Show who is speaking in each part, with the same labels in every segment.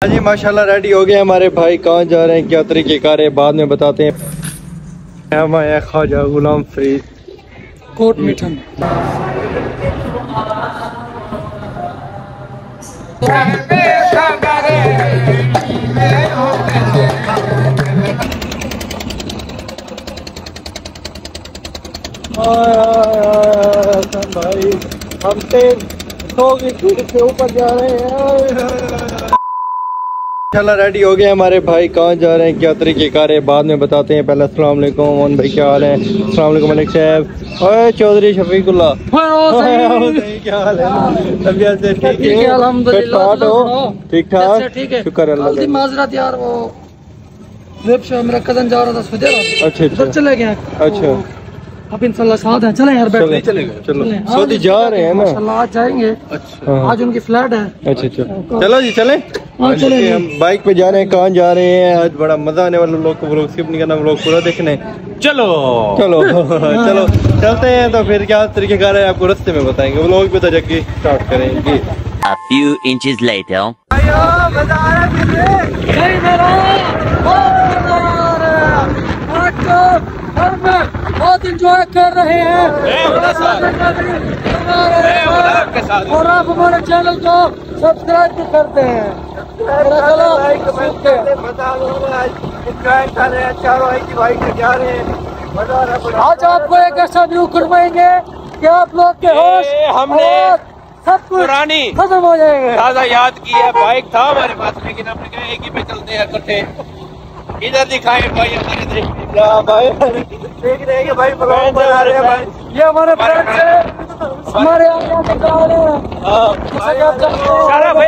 Speaker 1: हाँ जी माशाल्लाह रेडी हो गए हमारे भाई। कहाँ जा रहे हैं, क्या तरीक़ेकार है, बाद में बताते हैं। हम आए ख्वाजा गुलाम फरीद
Speaker 2: कोट मिठन।
Speaker 1: भाई हम तेज 100 की स्पीड से ऊपर जा रहे हैं। माशाल्लाह रेडी हो गए हमारे भाई। कहाँ जा रहे हैं, क्या तरीक़ेकार है, बाद में बताते हैं। पहले अस्सलाम वालेकुम मोहन भाई, क्या हाल है? अस्सलाम वालेकुम मलिक साहब और चौधरी शफीकुल्लाह, क्या हाल है? तबीयत से ठीक है? अल्हम्दुलिल्लाह ठीक ठाक, शुक्र अल्लाह का।
Speaker 2: माजरत यार, वो वेब शो मेरा कजन जा रहा था सऊदी।
Speaker 1: अच्छा
Speaker 2: चले गया। अच्छा अब इंशाल्लाह साथ हैं, चले यार बैठ
Speaker 1: चलो सऊदी जा रहे हैं ना,
Speaker 2: माशाल्लाह आज जाएंगे।
Speaker 1: अच्छा
Speaker 2: आज उनकी फ्लाइट है।
Speaker 1: अच्छा चलो जी चले।
Speaker 2: चले
Speaker 1: हम बाइक पे जा रहे हैं। कहाँ जा रहे हैं? आज बड़ा मजा आने वाला। लोग को व्लॉग स्किप नहीं करना, व्लॉग पूरा देखने। चलो चलो चलो चलते हैं। तो फिर क्या तरीक़ेकार है आपको रास्ते में बताएंगे, व्लॉग पे तो जाके स्टार्ट करेंगे।
Speaker 3: A few inches later.
Speaker 2: बहुत इंजॉय कर रहे हैं और आप हमारे चैनल को सब्सक्राइब भी करते हैं। आज आपको एक ऐसा व्यू करवाएंगे कि आप लोग के होश हमने सब कुछ पुरानी खत्म हो जाएंगे।
Speaker 4: ताज़ा याद की है, बाइक था हमारे पास, लेकिन हमने कहा एक ही पे चलते हैं इकट्ठे। इधर दिखाए भाई, हमारे देख रहे हैं भाई, बना रहे हैं भाई।
Speaker 2: ये हमारे फ्रेंड्स हैं, हमारे
Speaker 4: सारा भाई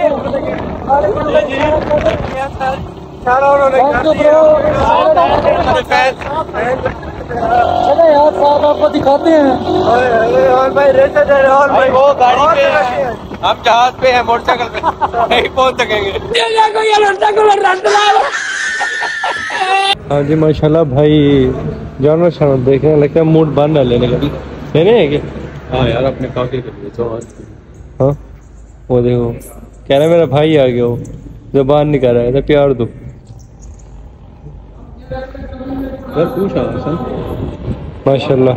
Speaker 2: चले यार साहब आपको दिखाते हैं।
Speaker 4: और भाई रेसा जा रहे, और भाई वो गाड़ी पे है, हम जहाज पे हैं, मोटरसाइकिल पे नहीं पहुंच सकेंगे।
Speaker 1: हाँ जी माशाल्लाह भाई, जानवर शानवर देख रहे हैं, लगता है मूड बन रहा लेने का। लेने है क्या?
Speaker 4: हाँ यार अपने काके के लिए तो।
Speaker 1: हाँ वो देखो कह रहा है मेरा भाई आ गया, वो जबान नहीं कर रहा है, तो प्यार दो
Speaker 4: यार। पूछा
Speaker 1: माशाल्लाह।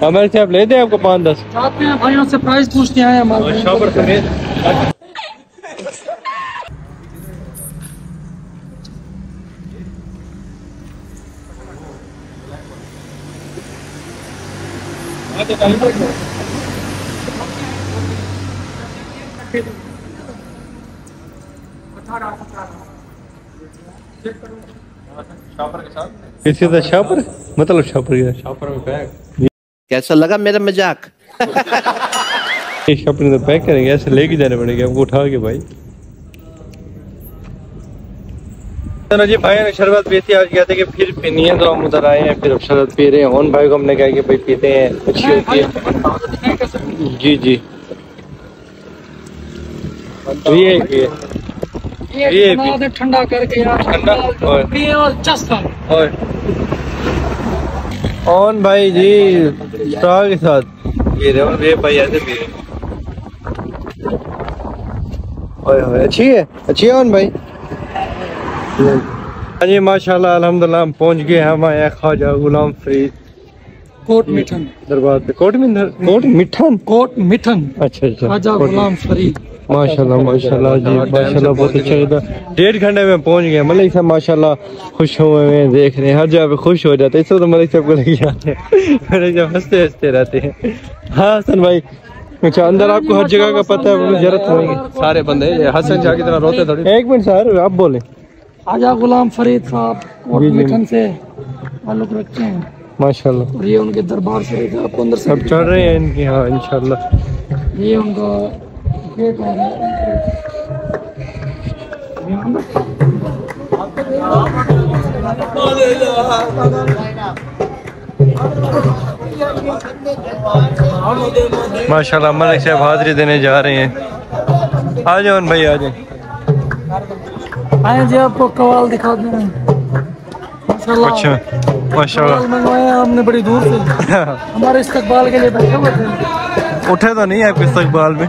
Speaker 1: हमारे से आप ले दें आपको 5-10
Speaker 2: चाहते हैं भाइयों से प्राइस पूछते हैं हमारे।
Speaker 1: किसी का शॉपर, मतलब शॉपर
Speaker 4: शॉपर में पैक।
Speaker 3: कैसा लगा मेरा मजाक?
Speaker 1: शॉपिंग तो पैक करेंगे, ऐसे लेके जाने पड़ेंगे हमको उठा के भाई। तो जी भाई ने शरबत पी थी, आज कहते कि फिर पीनी है, तो हम उधर आए हैं, फिर अब शरबत पी रहे हैं। ओन भाई को हमने कहा कि भाई पीते हैं, अच्छी होती है। जी जी
Speaker 2: ये ठंडा करके
Speaker 1: ठंडा
Speaker 2: और
Speaker 1: ओन भाई जी स्ट्रॉ के साथ ये रहे भाई, ऐसे पी रहे। अच्छी है ओन भाई। हाँ जी माशाल्लाह अल्हम्दुलिल्लाह हम पहुंच गए। हम आए ख्वाजा गुलाम फरीद
Speaker 2: कोट मिठन
Speaker 1: दरबार पे। कोट मिठन। अच्छा
Speaker 2: ख्वाजा गुलाम फरीद।
Speaker 1: माशाल्लाह माशाल्लाह जी माशाल्लाह, बहुत अच्छा था। 1.5 घंटे में पहुंच गए। मलिक साहब माशाल्लाह खुश हुए हैं, देख रहे हैं हर जगह पे खुश हो जाते हैं। इससे तो मलिक साहब को लेके जाते हैं, मलिक साहब हंसते हंसते रहते हैं। हाँ हसन भाई, अच्छा अंदर आपको हर जगह का पता है, जरूरत होगी
Speaker 4: सारे बंदे हसन शाह की तरह रोते थोड़ी।
Speaker 1: एक मिनट सर आप बोले।
Speaker 2: ख्वाजा गुलाम फरीद साहब कोट मिठन से ताल्लुक रखते हैं
Speaker 1: माशाल्लाह,
Speaker 2: और ये उनके दरबार शरीफ है। आपको अंदर से
Speaker 1: अब चल रहे हैं इनकी। हाँ इंशाल्लाह
Speaker 2: ये उनका गेट है।
Speaker 1: माशाल्लाह मलिक साहब हाजिरी देने जा रहे हैं। आ जाओ भाई आ जाओ।
Speaker 2: आए जी आपको कवाल दिखा दे रहे हैं।
Speaker 1: अच्छा माशाल्लाह
Speaker 2: मंगवाया हमने बड़ी दूर से। हमारे इस्तकबाल के लिए बैठे हुए थे।
Speaker 1: उठे तो नहीं आपके इस्तकबाल में।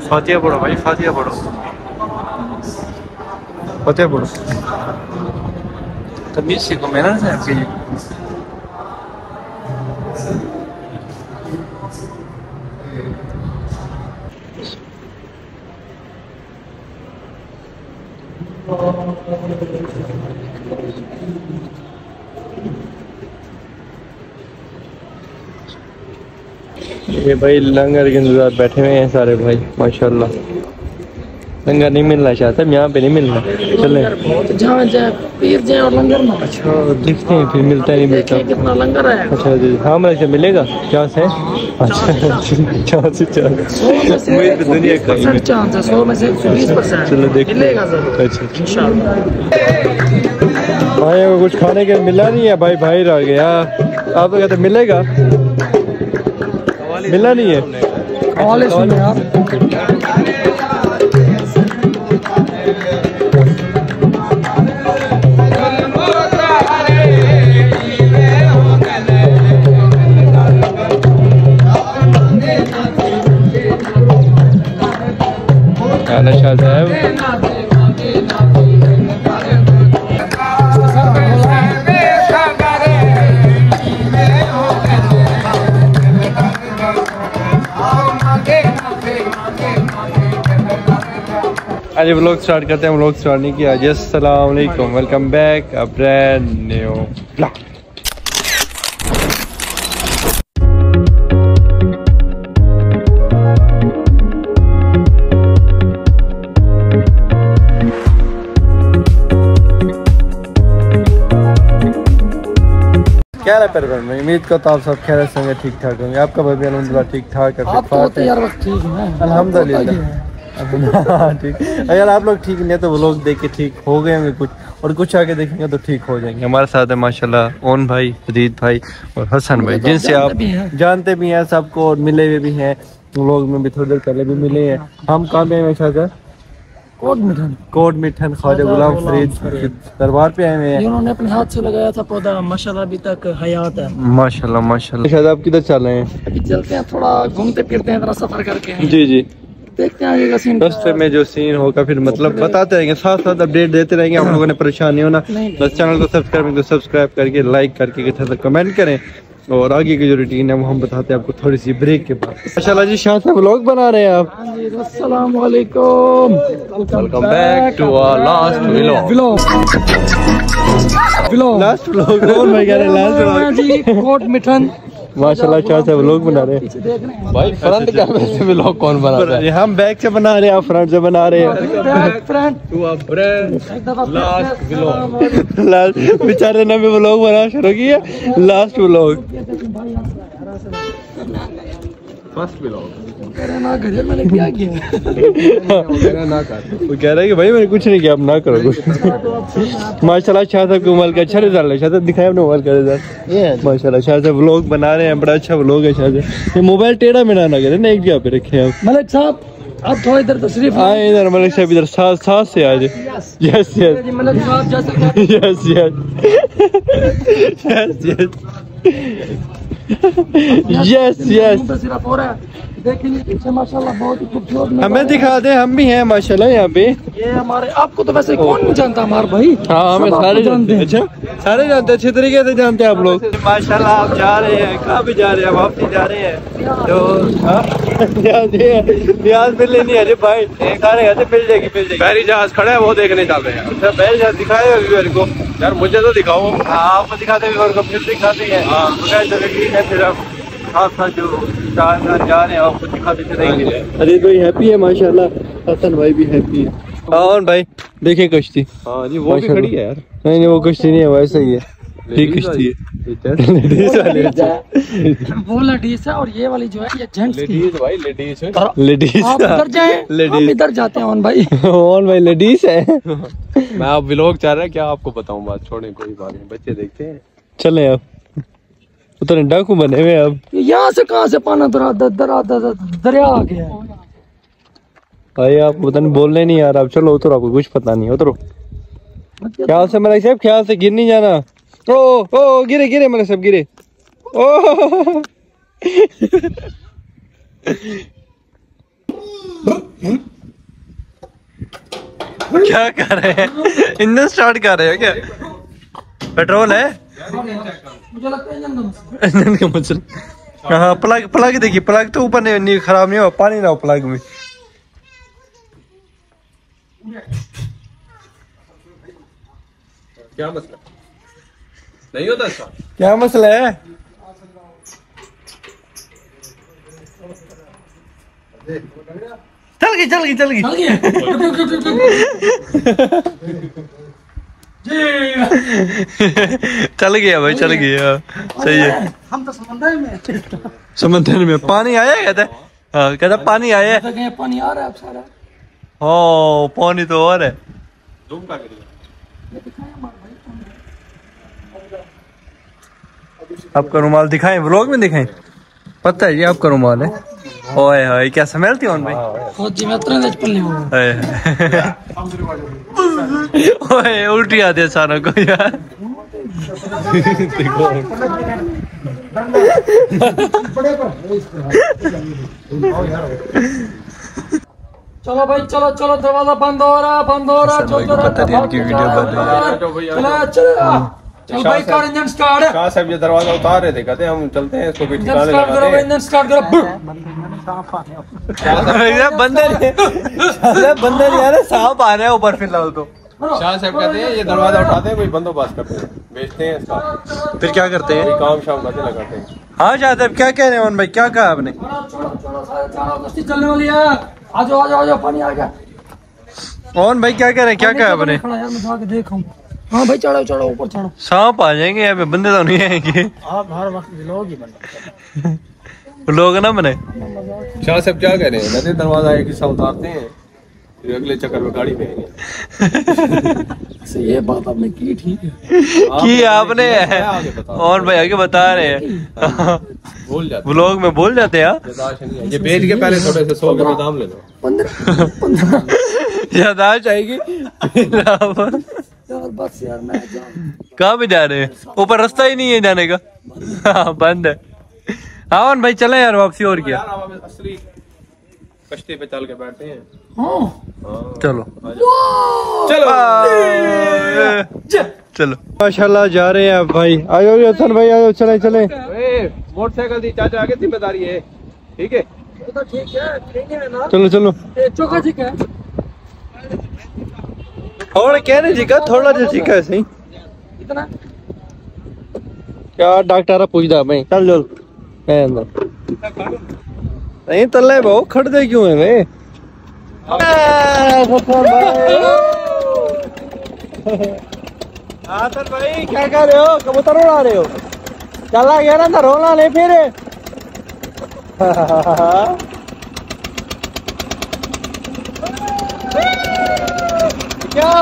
Speaker 1: फातिहा पढ़ो भाई, फातिहा पढ़ो, फातिहा पढ़ो। तमीज़ सीखो मेहनत से आपके लिए। ये भाई लंगर के इंतजार बैठे हुए हैं सारे भाई माशाल्लाह। लंगर नहीं मिलना चाहता, यहाँ पे नहीं मिलना। चले
Speaker 2: जहाँ जाए पीर जाए और लंगर में।
Speaker 1: अच्छा देखते हैं फिर मिलता नहीं मिलता।
Speaker 2: कितना लंगर है।
Speaker 1: अच्छा जी हाँ मेरे से मिलेगा चांस है। अच्छा चांस ही चांस दुनिया का
Speaker 2: चांस है 100 में से 20%।
Speaker 1: चलो देख
Speaker 2: मिलेगा।
Speaker 1: अच्छा भाई को कुछ खाने के मिला नहीं है भाई, भाई रह गया। आप तो कहते मिलेगा, मिला नहीं है। शाह साहब आज व्लॉग स्टार्ट करते हैं। व्लॉग स्टार्ट नहीं किया। जी अस्सलाम वालेकुम, welcome back a brand new vlog. क्या है परवर में उम्मीद करता हूँ आप सब खैर संगे ठीक ठाक होंगे। आपका भाई भी अल्हम्दुलिल्लाह ठीक ठाक है। अल्हम्दुलिल्लाह ठीक। अगर आप लोग ठीक नहीं तो वो लोग देख के ठीक हो गए होंगे कुछ, और कुछ आगे देखेंगे तो ठीक हो जाएंगे। हमारे साथ है माशाल्लाह ओन भाई, जदीद भाई और हसन भाई, जिनसे आप जानते भी हैं सबको और मिले हुए भी हैं। लोग में भी थोड़ी देर पहले भी मिले हैं। हम कहाँ पे हैं? कोट मिठन ख्वाजा गुलाम फरीद दरबार पे आए हुए हैं।
Speaker 2: उन्होंने अपने हाथ से लगाया था पौधा, माशाल्लाह अभी तक हयात है।
Speaker 1: माशाल्लाह माशाल्लाह। शायद आप किधर चल रहे हैं?
Speaker 2: अभी चलते हैं, थोड़ा घूमते फिरते हैं, थोड़ा सफर करके।
Speaker 1: जी जी
Speaker 2: देखते हैं आगे का सीन।
Speaker 1: रास्ते में जो सीन होगा फिर मतलब बताते रहेंगे, साथ साथ अपडेट देते रहेंगे। आप लोगों ने परेशान नहीं होना। बस चैनल को सब्सक्राइब करके लाइक करके कमेंट करें, और आगे की जो रूटीन है वो हम बताते हैं आपको थोड़ी सी ब्रेक के बाद। माशाल्लाह जी शाह साहब व्लॉग बना रहे हैं आप।
Speaker 2: अस्सलाम वालेकुम,
Speaker 1: welcome back to our last vlog. Last vlog कौन भाई कह रहे हैं? लास्ट व्लॉग
Speaker 2: जी कोट मिठन
Speaker 1: माशाल्लाह शाह साहब व्लॉग बना रहे हैं भाई। फ्रंट कैमरे से व्लॉग कौन बना रहा है? हम बैक से बना रहे हैं, आप फ्रंट से बना रहे हैं। लास्ट बेचारे ने भी व्लॉग बना शुरू किया। लास्ट व्लॉग फर्स्ट व्लॉग
Speaker 2: मैंने क्या किया?
Speaker 1: वो कह रहा है कि भाई मैंने कुछ नहीं किया, आप ना करो कुछ। माशाल्लाह शाह साहब के मोबाइल का अच्छा रिजल्ट है। शाह साहब दिखाया अपने मोबाइल का रिजल्ट। माशाल्लाह शाह साहब व्लॉग बना रहे हैं, बड़ा अच्छा व्लॉग है। शाह साहब ये मोबाइल टेढ़ा मेढ़ा ना करे ना, एक जगह पे रखे आप।
Speaker 2: मलिक साहब आप थोड़ा इधर तशरीफ
Speaker 1: आए, इधर मलिक साहब इधर साथ से आ जाए। यस यस
Speaker 2: मलिक साहब जैसे
Speaker 1: यस यस यस यस
Speaker 2: सिर्फ हो रहा है। देखिए पीछे माशाल्लाह बहुत ही खूबसूरत।
Speaker 1: हमें दिखा दे, हम भी हैं माशाल्लाह यहाँ पे।
Speaker 2: ये हमारे आपको तो वैसे कौन नहीं जानता हमारे भाई।
Speaker 1: हाँ हमें सारे जानते हैं। अच्छा सारे जानते हैं, अच्छे तरीके से जानते हैं आप लोग। माशाल्लाह आप जा रहे हैं, कहाँ भी जा रहे हैं? वापसी जा रहे हैं तो प्याज मिल लेनी है भाई। सारे ऐसे मिल जाएगी
Speaker 4: पहली जहाज खड़ा है वो देखने चल रहे हैं।
Speaker 1: अच्छा पहले जहाज दिखाएगा व्यूअर को?
Speaker 4: यार मुझे तो दिखाओ।
Speaker 1: आपको दिखाते व्यूअर को फिर दिखाते हैं। ठीक है फिर आप साथ साथ जो जा रहे हैं आपको दिखाते रहेंगे। अरे भाई हैप्पी है माशाल्लाह, हसन भाई भी हैप्पी है। हाँ भाई देखिए कश्ती।
Speaker 4: हाँ जी वो भी खड़ी है यार।
Speaker 1: नहीं वो कश्ती नहीं है, वैसे ही है। ये किश्ती है
Speaker 2: वो लेडीज है और ये वाली जो है ये जेंट्स की
Speaker 4: लेडीज भाई, लेडीज है।
Speaker 1: लेडीज
Speaker 2: आप इधर जाए, हम इधर जाते हैं भाई।
Speaker 1: भाई लेडीज है।
Speaker 4: मैं आप व्लॉग चाह रहा है क्या आपको बताऊं, बात छोड़ें, कोई बात नहीं, बच्चे देखते हैं।
Speaker 1: चले अब उतने डाकू बने हुए अब।
Speaker 2: यहाँ से कहाँ से पाना दरिया आ गया है।
Speaker 1: भाई आप पता नहीं बोलने नहीं यार। अब चलो उतरो, आपको कुछ पता नहीं, उतरो। ख्याल से मलिक साहब, ख्याल से, गिर नहीं जाना। ओ गिरे गिरे मलिक साहब, गिरे। ओ क्या कर रहे हैं? इंजन स्टार्ट कर रहे हो क्या? पेट्रोल है?
Speaker 2: मुझे लगता है
Speaker 1: इंजन का मसला। हाँ, प्लग देखिए, प्लग तो ऊपर नहीं खराब नहीं हो, पानी ना हो प्लग में।
Speaker 4: क्या मसला नहीं होता इसका?
Speaker 1: क्या मसला है? चल गई चल गया भाई, चल गया। सही है।
Speaker 2: हम तो
Speaker 1: समंदर में पानी आया, कहता पानी आया है।
Speaker 2: पानी आ रहा है अब सारा।
Speaker 1: ओ पानी तो और है। आपका रुमाल दिखाएं, व्लॉग में दिखाएं। पता है ये आपका रुमाल है। ओए हाय, क्या स्मेल थी भाई। ओए उल्टी आते सारा को यार।
Speaker 2: चलो भाई, चलो चलो, दरवाजा बंद हो रहा चलो चल भाई, कर इंजन स्टार्ट।
Speaker 4: शाह साहब ये दरवाजा उतार रहे थे, कहते हम चलते हैं इसको,
Speaker 2: इंजन स्टार्ट करो, इंजन स्टार्ट करो।
Speaker 1: बंदर यार सांप आ रहा है ऊपर फिलहाल तो।
Speaker 4: शाह साहब कहते हैं ये दरवाजा उठाते हैं, कोई बंदोबस्त करते हैं, बेचते हैं इसका।
Speaker 1: फिर क्या करते हैं?
Speaker 4: कोई काम शाम करते लगाते हैं।
Speaker 1: हाँ शाह साहब, क्या कह रहे हैं भाई, क्या कहा आपने?
Speaker 2: चलने वाली है। आ जाओ, पानी आ गया।
Speaker 1: ओन भाई क्या कह रहे हैं, क्या कहा आपने?
Speaker 2: यार मैं जाके देखूं। हाँ भाई, चढ़ो ऊपर चढ़ो।
Speaker 1: सांप आ जाएंगे यहाँ पे, बंदे तो नहीं आएंगे।
Speaker 2: आप हर वक्त लोग ही बने।
Speaker 1: लोग ना बने।
Speaker 4: शाह साहब क्या कह रहे हैं, कहते दरवाजा एक हिस्सा उतारते हैं, फिर अगले चक्कर में गाड़ी में
Speaker 2: ये बात आपने की, ठीक है
Speaker 1: की आपने। और भाई आगे बता रहे हैं,
Speaker 4: भूल जाते
Speaker 1: व्लॉग में भूल जाते हैं।
Speaker 4: ये बेच के पहले थोड़े से 100 के बादाम ले लो।
Speaker 2: 15
Speaker 1: यादाश्त आएगी।
Speaker 2: यार बस यार, मैं
Speaker 1: कहाँ पे जा रहे हैं? ऊपर रास्ता ही नहीं है जाने का। हाँ, बंद है। हाँ भाई चले यार वापसी, और क्या।
Speaker 4: यार आप असली कश्ती पे चल के बैठते हैं।
Speaker 1: चलो
Speaker 4: चलो
Speaker 1: माशाल्लाह जा रहे हैं भाई। आ जाओ हसन भाई, आ जाओ, चले।
Speaker 4: मोटरसाइकिल दी चाचा आगे जिम्मेदारी है, ठीक है?
Speaker 2: तो ठीक है ना।
Speaker 1: चलो
Speaker 2: चोखा ठीक है।
Speaker 1: थोड़ा कहने जी का, थोड़ा सा सीखा है सही।
Speaker 2: इतना
Speaker 1: क्या डॉक्टर पूछता मैं? चल मैं अंदर नहीं तल्ले बहु खड़ते क्यों है वे? सर भाई क्या कर रहे हो? कबूतर उड़ा रहे हो? चला गया ना रोना नहीं फिर। क्या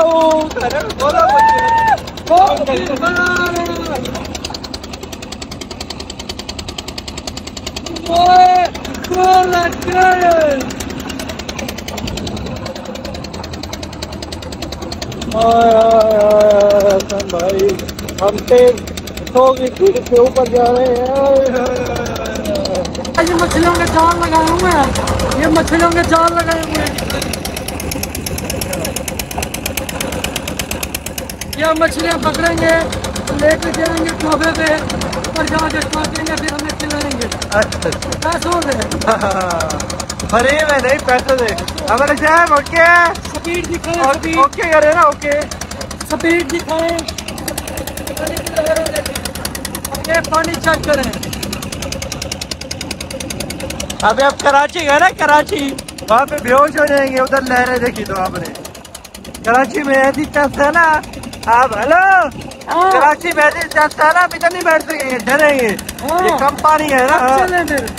Speaker 1: भाई हम तेज 100 की स्पीड से ऊपर जा रहे हैं।
Speaker 2: ये मछलियों के जाल लगाए हुए हैं, ये मछलियों के जाल लगाए हुए हैं। ये मछलियाँ पकड़ेंगे, लेके जाएंगे ढाबे पे और जाके काटेंगे, फिर हमें खिलाएंगे। पैसों से
Speaker 1: फ्री में नहीं, पैसे दे हमारे साहब। ओके
Speaker 2: स्पीड दिखाएं,
Speaker 1: ओके करे ना, ओके
Speaker 2: स्पीड दिखाएं। ये पानी चेक करें।
Speaker 1: अभी आप कराची गए ना, कराची वहाँ पे बेहोश हो जाएंगे। उधर लहरें देखी तो आपने, कराची में ऐसी टफ है ना। आप हेलो कराची बैठे जाता है ना, अभी तो नहीं बैठ सकेंगे, डरेंगे। ये कम पानी है ना।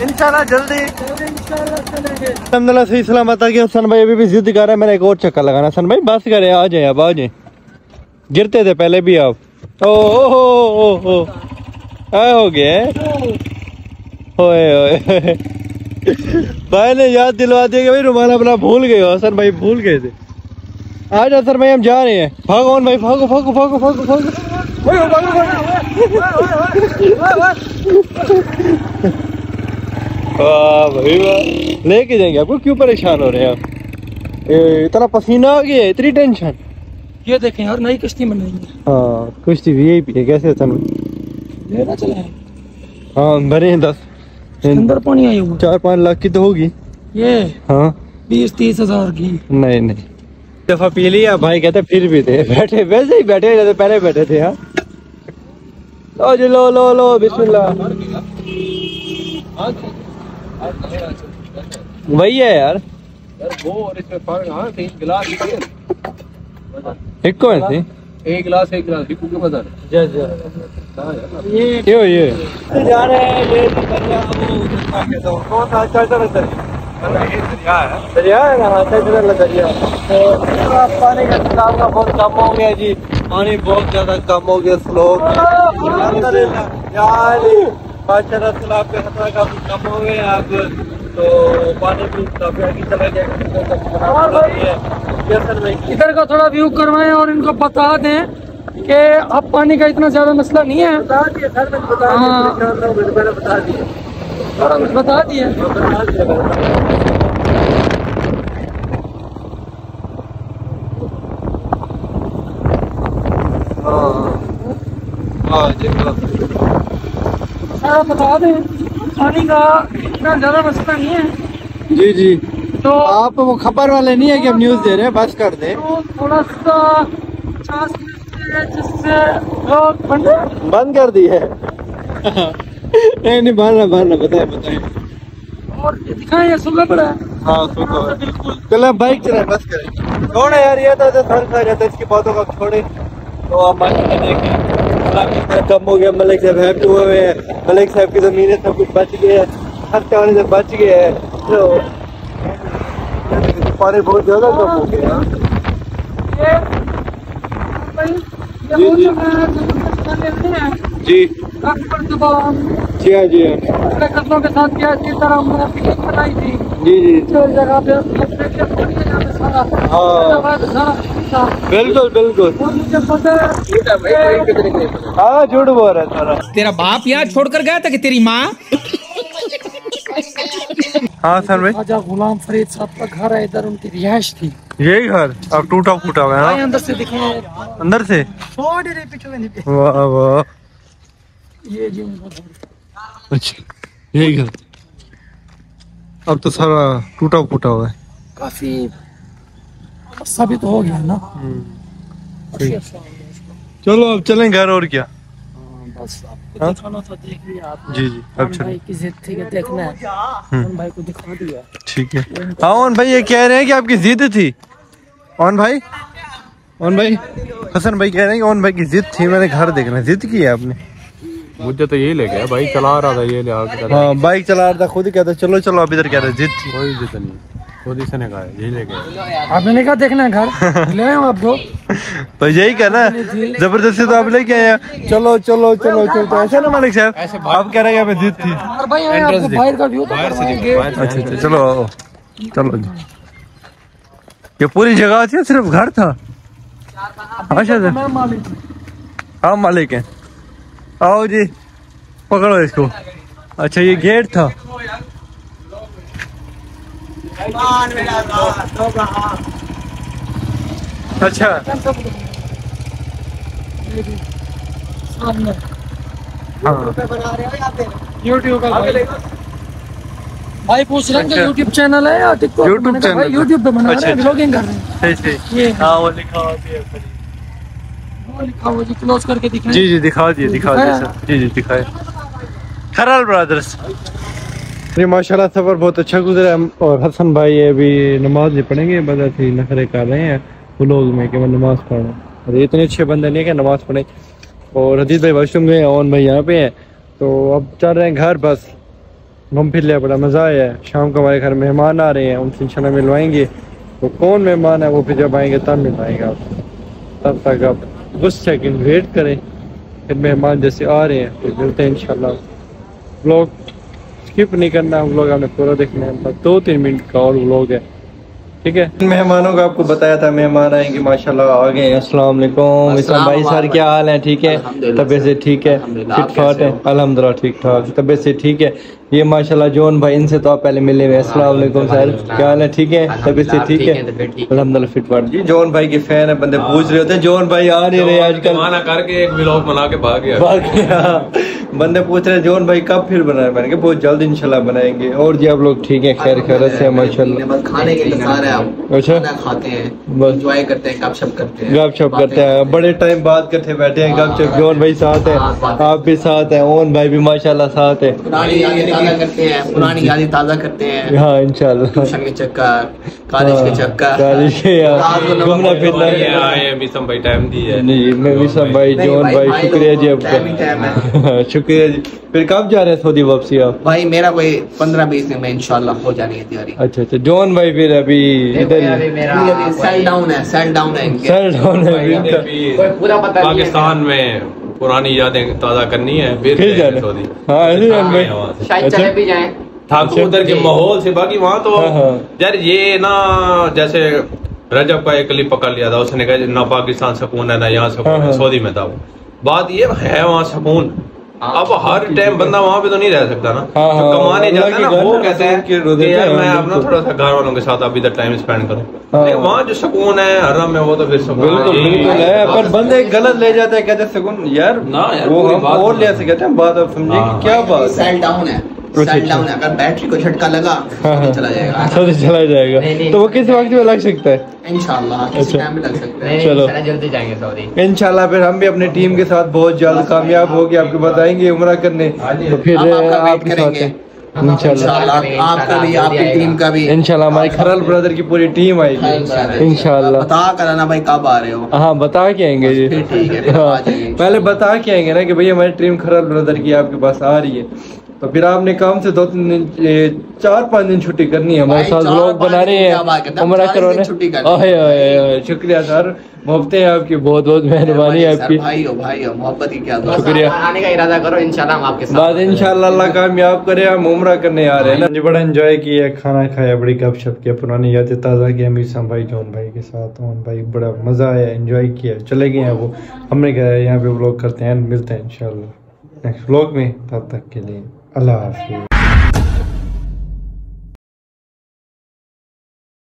Speaker 1: इंशाल्लाह जल्दी अल्हम्दुलिल्लाह सही सलामत आ गया। हसन भाई अभी भी जिद कर रहा है, मेरा एक और चक्कर लगाना। हसन भाई बस करे, आ जाए अब, आ जाए। गिरते थे पहले भी आप। ओ हो गए ओए भाई ने याद दिलवा दिया कि भाई रुमाल अपना भूल गए हो। हसन भाई भूल गए थे। आज हसन भाई हम जा रहे हैं। भागो ऑन भाई, भागो भागो भागो भागो भागो वाह भाई वाह, लेके जाएंगे आपको। क्यों परेशान हो रहे हैं आप? इतना पसीना आ गया, इतनी टेंशन।
Speaker 2: ये देखें यार, नई कश्ती बनाई है।
Speaker 1: हाँ कश्ती VIP है। कैसे हसन?
Speaker 2: लेना चले।
Speaker 1: हाँ भरे हैं 10
Speaker 2: अंदर पानी आई हुआ।
Speaker 1: 4-5 लाख की तो होगी
Speaker 2: ये।
Speaker 1: हाँ
Speaker 2: 20-30 हजार की।
Speaker 1: नहीं दफा पी लिया भाई, कहते फिर भी थे बैठे, वैसे ही बैठे जैसे पहले बैठे थे। हाँ लो जी, लो बिस्मिल्लाह। वही है यार
Speaker 4: वो, और इसमें फर्क। हाँ 3 गिलास
Speaker 1: एक कौन सी?
Speaker 4: एक गिलास बिकू के बाजार।
Speaker 2: ये
Speaker 1: जा रहे हैं ये दरिया, वो कौन सा दरिया है ना? दरिया। तो पानी का स्लैब का बहुत कम हो गया जी, पानी बहुत ज्यादा कम हो गया। स्लोप यार माशाल्लाह तालाब का खतरा काफी कम हो गया अब, तो पानी भी काफी आगे चला गया।
Speaker 2: इधर का थोड़ा व्यू करवाएं और इनको बता दें कि अब पानी का इतना ज्यादा मसला नहीं है।
Speaker 1: बता दिए सर, मैंने बता दिए।
Speaker 2: बता दिए। बता दें पानी का इतना ज्यादा मसला नहीं है।
Speaker 1: जी
Speaker 2: तो
Speaker 1: आप वो खबर वाले नहीं है कि हम न्यूज दे रहे हैं, बस कर दे।
Speaker 2: तो थोड़ा सा 50 जिससे लोग
Speaker 1: बंद कर दी है। नहीं बारना बताए।
Speaker 2: और दिखाएं ये सुबह पड़ा है।
Speaker 1: हाँ
Speaker 2: बिल्कुल।
Speaker 1: चलो बाइक चलाए, बस करें। छोड़े यार, ये तो फर्क आ जाता है इसकी बातों का, छोड़े। तो आप देखें कम हो गया। मलिक साहब हैप्पी हुए हैं। मलिक साहब की जमीनें सब कुछ बच गए है, खर्चा होने से बच गए है। तो पानी बहुत ज्यादा कम हो गया। जी
Speaker 2: कस्मों के साथ क्या इसी तरह हमने पिकनिक बनाई थी।
Speaker 1: जी
Speaker 2: जो जगह पे
Speaker 1: बिल्कुल।
Speaker 2: मुझे पता है।
Speaker 1: हाँ झूठ बोल रहा है सारा।
Speaker 5: तेरा बाप यहाँ छोड़कर गया था कि तेरी माँ?
Speaker 1: हाँ सर भाई,
Speaker 2: ख्वाजा गुलाम फरीद साहब का घर है, इधर उनकी रिहाइश थी।
Speaker 1: यही घर अब टूटा फूटा हुआ है।
Speaker 2: अंदर से दिखाओ,
Speaker 1: अंदर से वाह।
Speaker 2: ये जी उनका घर।
Speaker 1: अच्छा यही घर, अब तो सारा टूटा फूटा हुआ है।
Speaker 2: काफी साबित हो गया ना।
Speaker 1: चलो अब चलें घर, और क्या।
Speaker 2: बस आपको दिखाना था, देख लिया आपने।
Speaker 1: जी अब चलें।
Speaker 2: भाई की जिद थी कि देखना है, उन भाई को दिखा दिया।
Speaker 1: ठीक है। हाँ ओन भाई ये कह रहे हैं कि आपकी जिद थी। ओन भाई हसन भाई कह रहे हैं कि ओन भाई की जिद थी, मैंने घर देखना। जिद की है आपने?
Speaker 4: मुझे तो यही ले गया, बाइक चला रहा था ये ले आके।
Speaker 1: हाँ बाइक चला रहा था, खुद ही कहता चलो आप इधर। कह रहे जिद थी।
Speaker 4: कोई जिद नहीं, खुद ही से ने कहा यही ले गया।
Speaker 2: आपने कहा देखना है घर, ले आऊं आपको।
Speaker 1: तो यही कहना जबरदस्ती तो आप लेके आए। चलो तो ऐसा ना मालिक साहब, आप कह रहे हैं हमें जिद थी।
Speaker 2: और भाई आपको बाहर का व्यू तो करवाएंगे।
Speaker 1: अच्छा चलो जी। ये पूरी जगह थी, सिर्फ घर था? अच्छा सर, हाँ मालिक है। आओ जी पकड़ो इसको। अच्छा ये गेट था। अच्छा
Speaker 2: यूट्यूब का भाई पूछ रहे हैं यूट्यूब चैनल है या टिकटॉक?
Speaker 1: यूट्यूब चैनल,
Speaker 2: भाई यूट्यूब पे बना रहे हैं, व्लॉगिंग कर रहे हैं।
Speaker 1: सही।
Speaker 2: ये
Speaker 1: हाँ वो लिखा हुआ है।
Speaker 2: वो लिखा हुआ जी, क्लोज करके दिखाएं।
Speaker 1: जी दिखा दिए सर। जी दिखाए। खराल ब्रदर्स। ये माशाल्लाह सफर बहुत अच्छा गुजरा है। और हसन भाई अभी नमाज नहीं पढ़ेंगे, बस ही नखरे कर रहे हैं व्लॉग में कि मैं नमाज पढ़ूं। और इतने अच्छे बंदे नहीं है कि नमाज पढ़े। और हदीस भाई वॉशरूम गए, ओन भाई यहाँ पे हैं। तो अब चल रहे हैं घर, बस घूम फिर लिया, बड़ा मज़ा आया है। शाम को हमारे घर मेहमान आ रहे हैं, उनसे इंशाल्लाह मिलवाएंगे। तो कौन मेहमान है वो फिर जब आएंगे तब मिलवाएंगे आप। तब तक आप कुछ सेकंड वेट करें, फिर मेहमान जैसे आ रहे हैं फिर मिलते हैं इंशाल्लाह। व्लॉग स्किप नहीं करना, व्लॉग आपने पूरा देखना है, बस 2-3 मिनट का और व्लॉग है, ठीक है। मेहमानों का आपको बताया था, मेहमान आएंगे, माशाल्लाह आ गए। अस्सलाम वालेकुम इस्लाम भाई, सर क्या हाल है? ठीक है, तबीयत से ठीक है, फिट फाट है? अल्हम्दुलिल्लाह ठीक ठाक, तबीयत से ठीक है। ये माशाल्लाह जॉन भाई, इनसे तो आप पहले मिले हुए। अस्सलाम वालेकुम सर, क्या हाल है? ठीक है, तबीयत से ठीक है? अल्हम्दुलिल्लाह फिट फाट। जी जॉन भाई के फैन है, बंदे पूछ रहे होते हैं जॉन भाई आ नहीं रहे आजकल, मना करके एक व्लॉग बना के भाग गया। बंदे पूछ रहे हैं जॉन भाई कब फिर बनाए, मैंने कहा बहुत जल्द इंशाल्लाह बनाएंगे। और जी आप लोग ठीक है, खैर खैरियत से माशाल्लाह? खाने के इंतजार है, अच्छा खाते हैं, एंजॉय करते हैं, गपशप करते हैं, गपशप करते हैं, बड़े टाइम बाद इकट्ठे बैठे हैं गपशप। जॉन भाई साथ है, आप भी साथ हैं, ओन भाई भी माशाल्लाह साथ है। पुरानी यादें ताज़ा करते हैं, पुरानी यादें ताज़ा करते हैं, हाँ इंशाल्लाह। ट्यूशन के चक्कर, कॉलेज के चक्कर, कॉलेज के यार घूमना फिरना आए। विसम भाई टाइम दी है नहीं, मैं विसम भाई, जॉन भाई शुक्रिया जी आपका, शुक्रिया जी। फिर कब जा रहे हैं सऊदी वापसी आप? भाई मेरा कोई 15-20 दिन में इंशाल्लाह हो जानी है तैयारी। अच्छा अच्छा, जॉन भाई फिर अभी इधर ही सेल डाउन है, सेल डाउन है, सेल डाउन है पूरा पता। पाकिस्तान में पुरानी यादें ताज़ा करनी है, फिर जाना सऊदी। हाँ शायद चले भी जाएं ठाकुर उधर के माहौल से। बाकी वहाँ तो यार ये ना, जैसे रजब का एक क्लिप पकड़ लिया था, उसने कहा ना पाकिस्तान सुकून है ना यहाँ सुकून है, सऊदी में था। बात ये है वहाँ सुकून, अब हर टाइम बंदा वहाँ पे तो नहीं रह सकता ना, तो कमाने जाता है ना, वो कहते हैं कि यार मैं अपना थोड़ा सा घर वालों के साथ अभी तक टाइम स्पेंड करूँ। लेकिन वहाँ जो सुकून है हरम में, वो तो फिर सुकून है। पर बंदे गलत ले जाते हैं, कहते हैं सुकून यार, वो हम और ले से कहते हैं। बात आप समझे क्या बात? सेल डाउन है, सेल डाउन है, अगर बैटरी को झटका लगा तो चला जाएगा, चला जाएगा। तो वो किस वक्त में लग सकता है? इंशाल्लाह किसी टाइम में लग सकता है। चलो जल्दी जाएंगे सऊदी इंशाल्लाह। फिर हम भी अपने टीम के साथ बहुत जल्द कामयाब हो के आपको बताएंगे उम्रा करने, तो फिर आपके साथ इंशाल्लाह, आपका भी आपकी टीम का भी इंशाल्लाह। हमारी खरल ब्रदर की पूरी टीम आएगी इंशाल्लाह। बता कर ना भाई कब आ रहे हो? हाँ बता के आएंगे जी, ठीक है। पहले बता के आएंगे ना कि भाई हमारी टीम खरल ब्रदर की आपके पास आ रही है, तो फिर आपने काम से 2-3 दिन 4-5 दिन छुट्टी करनी है। हमारे साथ लोग बना रहे हैं, उम्रा करवाने। शुक्रिया सर, मोहब्बतें आपकी, बहुत बहुत मेहरबानी आपकी। भाई मोहब्बत की क्या, शुक्रिया। आने का इरादा करो इंशाल्लाह, हम आपके साथ बात इंशाल्लाह अल्लाह कामयाब करे। हम उम्रा करने आ रहे हैं ना, बड़ा एंजॉय किया, खाना खाया, बड़ी गपशप किया, पुरानी यादें ताज़ा की। अमीर भाई जॉन भाई के साथ, ओन भाई, बड़ा मज़ा आया, एंजॉय किया। चले गए हैं वो, हमने कहा यहाँ पे व्लॉग करते हैं, मिलते हैं इंशाल्लाह नेक्स्ट व्लॉग में। तब तक के लिए अल्लाह हाफिज़।